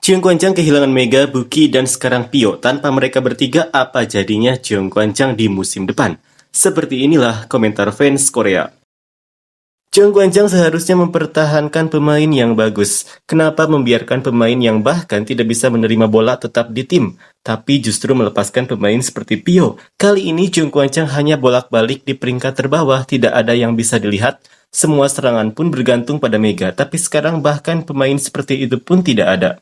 Cheung Kwan-chang kehilangan Mega, Buki, dan sekarang Pio. Tanpa mereka bertiga, apa jadinya Cheung Kwan-chang di musim depan? Seperti inilah komentar fans Korea. Cheung Kwan-chang seharusnya mempertahankan pemain yang bagus. Kenapa membiarkan pemain yang bahkan tidak bisa menerima bola tetap di tim, tapi justru melepaskan pemain seperti Pio? Kali ini Cheung Kwan-chang hanya bolak-balik di peringkat terbawah, tidak ada yang bisa dilihat. Semua serangan pun bergantung pada Mega, tapi sekarang bahkan pemain seperti itu pun tidak ada.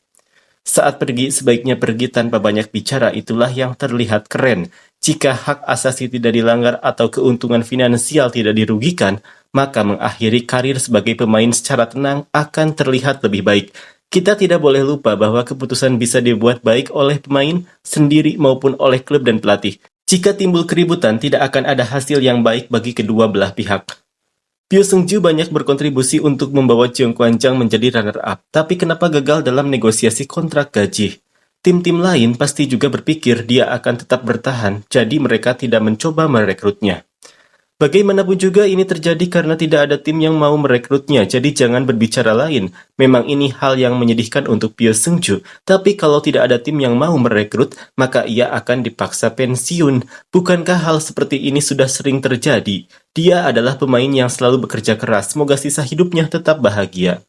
Saat pergi, sebaiknya pergi tanpa banyak bicara, itulah yang terlihat keren. Jika hak asasi tidak dilanggar atau keuntungan finansial tidak dirugikan, maka mengakhiri karir sebagai pemain secara tenang akan terlihat lebih baik. Kita tidak boleh lupa bahwa keputusan bisa dibuat baik oleh pemain sendiri maupun oleh klub dan pelatih. Jika timbul keributan, tidak akan ada hasil yang baik bagi kedua belah pihak. Pyo Seung-ju banyak berkontribusi untuk membawa Cheung Kwan-chang menjadi runner-up, tapi kenapa gagal dalam negosiasi kontrak gaji? Tim-tim lain pasti juga berpikir dia akan tetap bertahan, jadi mereka tidak mencoba merekrutnya. Bagaimanapun juga ini terjadi karena tidak ada tim yang mau merekrutnya, jadi jangan berbicara lain. Memang ini hal yang menyedihkan untuk Pyo Seung-ju, tapi kalau tidak ada tim yang mau merekrut, maka ia akan dipaksa pensiun. Bukankah hal seperti ini sudah sering terjadi? Dia adalah pemain yang selalu bekerja keras, semoga sisa hidupnya tetap bahagia.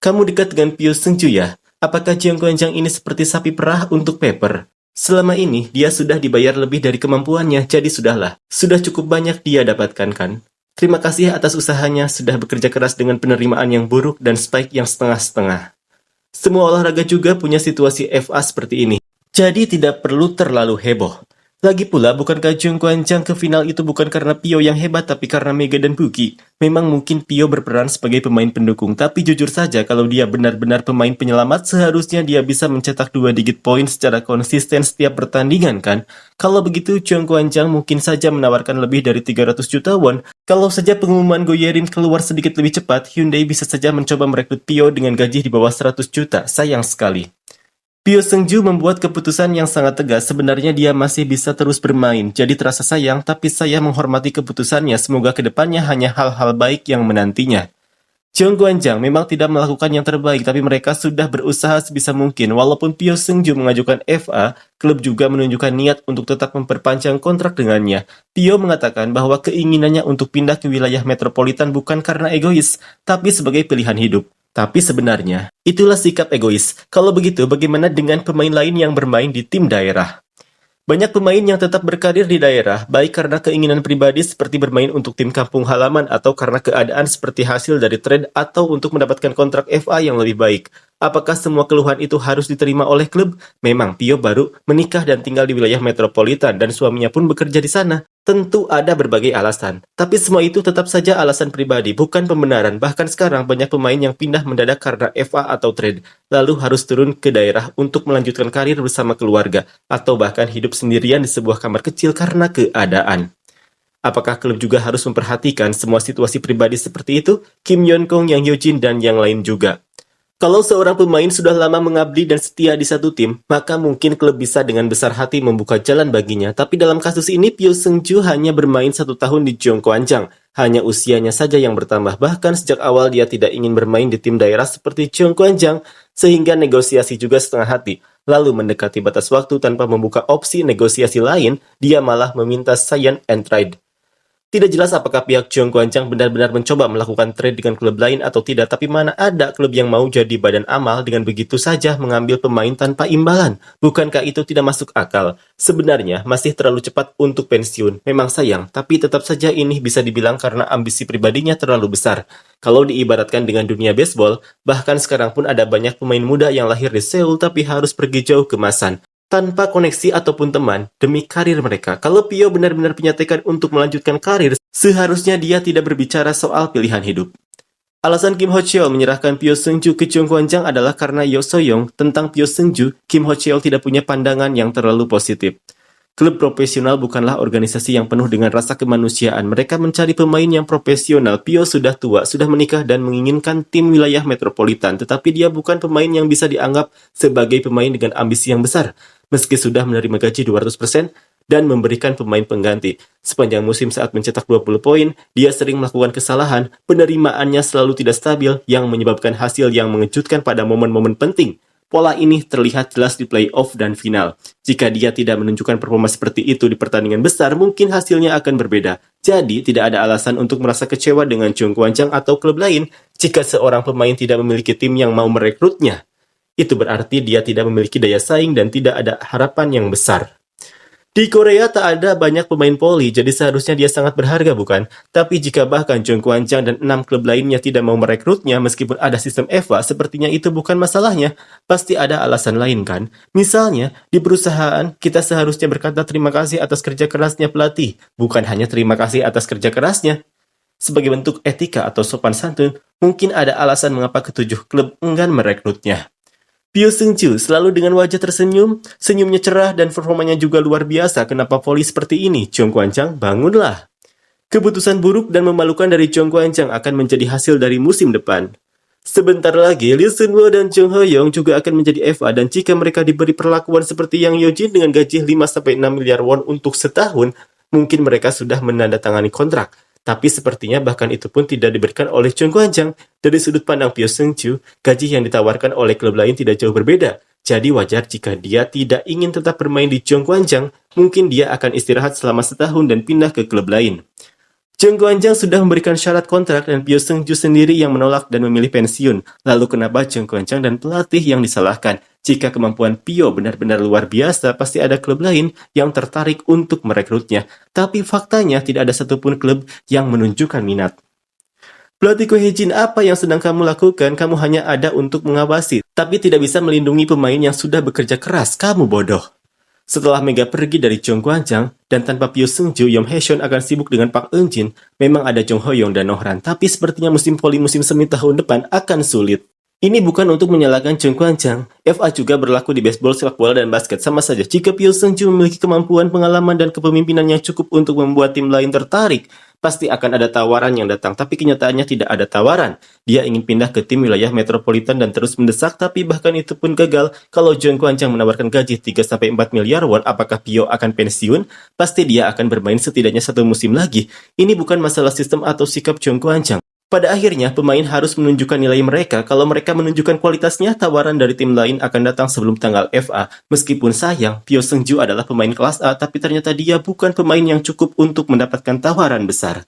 Kamu dekat dengan Pyo Seung-ju ya? Apakah Cheung Kwan-chang ini seperti sapi perah untuk Pepper? Selama ini, dia sudah dibayar lebih dari kemampuannya, jadi sudahlah. Sudah cukup banyak dia dapatkan kan? Terima kasih atas usahanya, sudah bekerja keras dengan penerimaan yang buruk dan spike yang setengah-setengah. Semua olahraga juga punya situasi FA seperti ini, jadi tidak perlu terlalu heboh. Lagi pula, bukankah Cheung Kwan-chang ke final itu bukan karena Pio yang hebat, tapi karena Mega dan Buki? Memang mungkin Pio berperan sebagai pemain pendukung, tapi jujur saja kalau dia benar-benar pemain penyelamat, seharusnya dia bisa mencetak 2 digit poin secara konsisten setiap pertandingan kan? Kalau begitu, Cheung Kwan-chang mungkin saja menawarkan lebih dari 300 juta won. Kalau saja pengumuman Goyerin keluar sedikit lebih cepat, Hyundai bisa saja mencoba merekrut Pio dengan gaji di bawah 100 juta, sayang sekali. Pyo Seung-ju membuat keputusan yang sangat tegas, sebenarnya dia masih bisa terus bermain, jadi terasa sayang, tapi saya menghormati keputusannya, semoga kedepannya hanya hal-hal baik yang menantinya. Cheung Kwan-chang memang tidak melakukan yang terbaik, tapi mereka sudah berusaha sebisa mungkin. Walaupun Pyo Seung-ju mengajukan FA, klub juga menunjukkan niat untuk tetap memperpanjang kontrak dengannya. Pyo mengatakan bahwa keinginannya untuk pindah ke wilayah metropolitan bukan karena egois, tapi sebagai pilihan hidup. Tapi sebenarnya, itulah sikap egois. Kalau begitu, bagaimana dengan pemain lain yang bermain di tim daerah? Banyak pemain yang tetap berkarir di daerah, baik karena keinginan pribadi seperti bermain untuk tim kampung halaman atau karena keadaan seperti hasil dari trade atau untuk mendapatkan kontrak FA yang lebih baik. Apakah semua keluhan itu harus diterima oleh klub? Memang Pio baru menikah dan tinggal di wilayah metropolitan dan suaminya pun bekerja di sana. Tentu ada berbagai alasan, tapi semua itu tetap saja alasan pribadi, bukan pembenaran. Bahkan sekarang banyak pemain yang pindah mendadak karena FA atau trade, lalu harus turun ke daerah untuk melanjutkan karir bersama keluarga, atau bahkan hidup sendirian di sebuah kamar kecil karena keadaan. Apakah klub juga harus memperhatikan semua situasi pribadi seperti itu? Kim Yeon-kong, Yang Hyo-jin, dan yang lain juga. Kalau seorang pemain sudah lama mengabdi dan setia di satu tim, maka mungkin klub bisa dengan besar hati membuka jalan baginya. Tapi dalam kasus ini, Pyo Seung-ju hanya bermain 1 tahun di Cheung Kwan-chang. Hanya usianya saja yang bertambah. Bahkan sejak awal dia tidak ingin bermain di tim daerah seperti Cheung Kwan-chang, sehingga negosiasi juga setengah hati. Lalu mendekati batas waktu tanpa membuka opsi negosiasi lain, dia malah meminta sign and trade. Tidak jelas apakah pihak Cheung Kwan-chang benar-benar mencoba melakukan trade dengan klub lain atau tidak, tapi mana ada klub yang mau jadi badan amal dengan begitu saja mengambil pemain tanpa imbalan. Bukankah itu tidak masuk akal? Sebenarnya masih terlalu cepat untuk pensiun. Memang sayang, tapi tetap saja ini bisa dibilang karena ambisi pribadinya terlalu besar. Kalau diibaratkan dengan dunia baseball, bahkan sekarang pun ada banyak pemain muda yang lahir di Seoul tapi harus pergi jauh ke Masan tanpa koneksi ataupun teman demi karir mereka. Kalau Pio benar-benar punya tekad untuk melanjutkan karir, seharusnya dia tidak berbicara soal pilihan hidup. Alasan Kim Ho-cheol menyerahkan Pyo Seung-ju ke Cheung Kwan-chang adalah karena Yo So-young tentang Pyo Seung-ju, Kim Ho-cheol tidak punya pandangan yang terlalu positif. Klub profesional bukanlah organisasi yang penuh dengan rasa kemanusiaan. Mereka mencari pemain yang profesional. Pio sudah tua, sudah menikah dan menginginkan tim wilayah metropolitan. Tetapi dia bukan pemain yang bisa dianggap sebagai pemain dengan ambisi yang besar. Meski sudah menerima gaji 200% dan memberikan pemain pengganti. Sepanjang musim saat mencetak 20 poin, dia sering melakukan kesalahan. Penerimaannya selalu tidak stabil yang menyebabkan hasil yang mengejutkan pada momen-momen penting. Pola ini terlihat jelas di playoff dan final. Jika dia tidak menunjukkan performa seperti itu di pertandingan besar, mungkin hasilnya akan berbeda. Jadi, tidak ada alasan untuk merasa kecewa dengan Jung Kwan-chang atau klub lain jika seorang pemain tidak memiliki tim yang mau merekrutnya. Itu berarti dia tidak memiliki daya saing dan tidak ada harapan yang besar. Di Korea tak ada banyak pemain poli, jadi seharusnya dia sangat berharga, bukan? Tapi jika bahkan Jung Kwan-chang dan 6 klub lainnya tidak mau merekrutnya meskipun ada sistem EVA, sepertinya itu bukan masalahnya. Pasti ada alasan lain, kan? Misalnya, di perusahaan, kita seharusnya berkata terima kasih atas kerja kerasnya pelatih, bukan hanya terima kasih atas kerja kerasnya. Sebagai bentuk etika atau sopan santun, mungkin ada alasan mengapa ketujuh klub enggan merekrutnya. Pyo Seung-ju selalu dengan wajah tersenyum, senyumnya cerah dan performanya juga luar biasa. Kenapa voli seperti ini? Jung Kwan-chang, bangunlah. Keputusan buruk dan memalukan dari Jung Kwan-chang akan menjadi hasil dari musim depan. Sebentar lagi, Lee Seung-woo dan Jung Ho-young juga akan menjadi EVA dan jika mereka diberi perlakuan seperti Yang Yeojin dengan gaji 5-6 miliar won untuk setahun, mungkin mereka sudah menandatangani kontrak. Tapi sepertinya bahkan itu pun tidak diberikan oleh Jung Kwan-chang. Dari sudut pandang Pyo Seung-ju, gaji yang ditawarkan oleh klub lain tidak jauh berbeda. Jadi wajar jika dia tidak ingin tetap bermain di Jung Kwan-chang, mungkin dia akan istirahat selama setahun dan pindah ke klub lain. Jung Kwan-chang sudah memberikan syarat kontrak dan Pyo Seung-ju sendiri yang menolak dan memilih pensiun. Lalu kenapa Jung Kwan-chang dan pelatih yang disalahkan? Jika kemampuan Pyo benar-benar luar biasa, pasti ada klub lain yang tertarik untuk merekrutnya. Tapi faktanya tidak ada satupun klub yang menunjukkan minat. Pelatih Ko Hye-jin, apa yang sedang kamu lakukan? Kamu hanya ada untuk mengawasi, tapi tidak bisa melindungi pemain yang sudah bekerja keras. Kamu bodoh. Setelah Mega pergi dari Jung Kwan-chang, dan tanpa Pyo Seung-ju, Yong Hae-seon akan sibuk dengan Park Eun-jin. Memang ada Jung Ho-young dan Nohran, tapi sepertinya musim voli musim semi tahun depan akan sulit. Ini bukan untuk menyalahkan Jung Kwan-chang. FA juga berlaku di baseball, sepak bola, dan basket. Sama saja, jika Pyo Seung-ju memiliki kemampuan, pengalaman, dan kepemimpinan yang cukup untuk membuat tim lain tertarik, pasti akan ada tawaran yang datang. Tapi kenyataannya tidak ada tawaran. Dia ingin pindah ke tim wilayah metropolitan dan terus mendesak, tapi bahkan itu pun gagal. Kalau Jung Kwan-chang menawarkan gaji 3-4 miliar won, apakah Pyo akan pensiun? Pasti dia akan bermain setidaknya 1 musim lagi. Ini bukan masalah sistem atau sikap Jung Kwan-chang. Pada akhirnya, pemain harus menunjukkan nilai mereka. Kalau mereka menunjukkan kualitasnya, tawaran dari tim lain akan datang sebelum tanggal FA. Meskipun sayang, Pyo Seung-ju adalah pemain kelas A, tapi ternyata dia bukan pemain yang cukup untuk mendapatkan tawaran besar.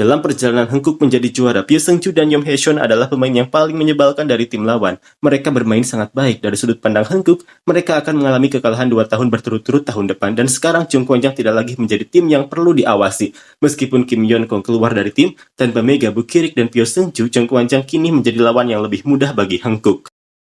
Dalam perjalanan Hengkuk menjadi juara, Pyo Seung-ju dan Yong Hae-seon adalah pemain yang paling menyebalkan dari tim lawan. Mereka bermain sangat baik. Dari sudut pandang Hengkuk, mereka akan mengalami kekalahan 2 tahun berturut-turut tahun depan. Dan sekarang Jung Kwan-chang tidak lagi menjadi tim yang perlu diawasi. Meskipun Kim Yeon-kong keluar dari tim, tanpa Mega Boo-kirik dan Pyo Seung-ju, Jung Kwan-chang kini menjadi lawan yang lebih mudah bagi Hengkuk.